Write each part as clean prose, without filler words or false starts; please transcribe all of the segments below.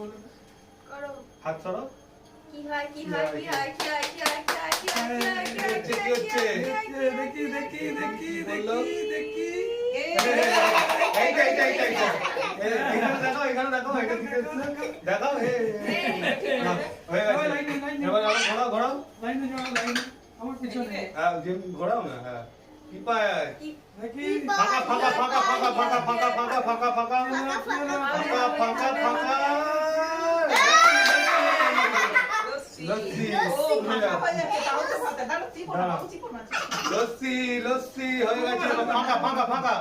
করো হাত ছড়ো। কি হয় কি হয় কি হয় কি হয় কি হয় কি হয় কি হয় কি হয় কি হয় কি হয় কি হয় দেখি দেখি দেখি দেখি দেখি এইটা এখানে দেখো এখানে দেখো এটা কি হচ্ছে দেখাও হয়ে গেছে এবার ঘোরাও ঘোরাও লাইনে যাও লাইনে আমার পিছনে হ্যাঁ ঘোরাও না হ্যাঁ কি পায় দেখি ফাঁকা ফাঁকা ফাঁকা ফাঁকা ফাঁকা ফাঁকা ফাঁকা ফাঁকা ফাঁকা ফাঁকা ফাঁকা ফাঁকা লস্যি লস্যি লস্যি হয়ে গেছে ফাঁকা ফাঁকা ফাঁকা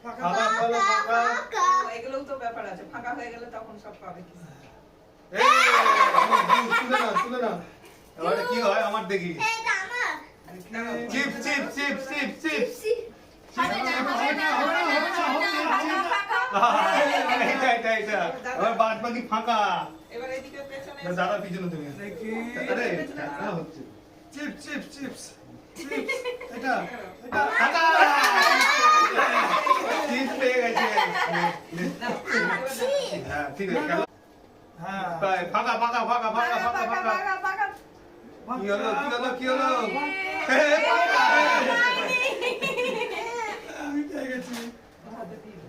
ফাঁকা বলো ফাঁকা এগুলোও তো ব্যাপার আছে ফাঁকা হয়ে গেলে তখন সব পাবে এই শুনে না এবারে কি হয় আমার দেখি chips chips chips chips chips এটা এবার বাদ বাকি ফাঁকা এবার এদিকে পেছনে দাদা পিছনে তুমি দেখি আরে না হচ্ছে চিপস চিপস চিপস চিপস এটা ফাঁকা চিপস পেয়ে গেছে হ্যাঁ ঠিক আছে গেল হ্যাঁ ফাঁকা ফাঁকা ফাঁকা ফাঁকা ফাঁকা ফাঁকা কি হলো কি হলো কি হলো আমি পেয়ে গেছি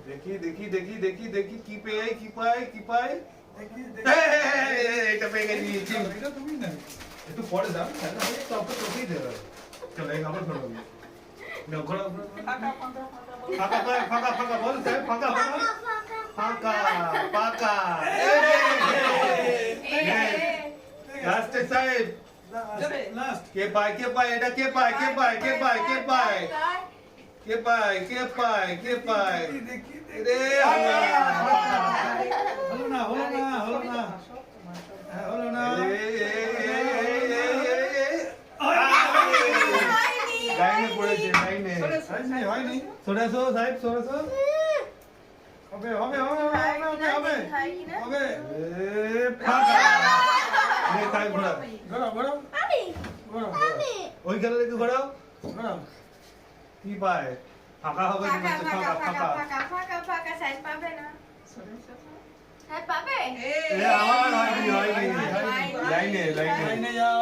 দেখি দেখি দেখি দেখি দেখি কি পেয়ে কি পাই কি পাই দেখি এটা পেয়ে গেছি এটা তুমি না একটু পরে দাও তারপর তোকেই দেবে চলো এই আবার ঘোরাবো না ঘোরাও ফাঁকা ফাঁকা ফাঁকা ফাঁকা ফাঁকা বল স্যার ফাঁকা ফাঁকা ফাঁকা ফাঁকা লাস্টে সাহেব লাস্ট কে পায় কে পায় এটা কে পায় কে পায় কে পায় কে পায় কে পায় কে পায় কে পায় দেখি রে আল্লাহ হলো না হলো না হলো না হলো না লাইনে পড়েছে লাইনে হয়নি হয়নি সরেছো সাহেব সরেছো হবে হবে হবে হবে হবে হবে ফাঁকা নে সাহেব ঘোরা ঘোরাও ঘোরাও আমি ঘোরাও আমি ওই খেলা দেখে ঘোরাও ঘোরাও কি পায় ফাঁকা হবে ফাঁকা ফাঁকা ফাঁকা ফাঁকা ফাঁকা ফাঁকা ফাঁকা ফাঁকা সাইজ পাবে না হ্যাঁ পাবে এ আমার হয়নি হয়নি লাইনে লাইনে লাইনে যাও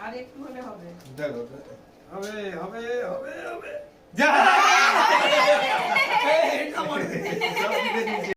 আর একটু হলে হবে দেখো হবে হবে হবে হবে যা এটা আমার সব দিকে দিয়েছে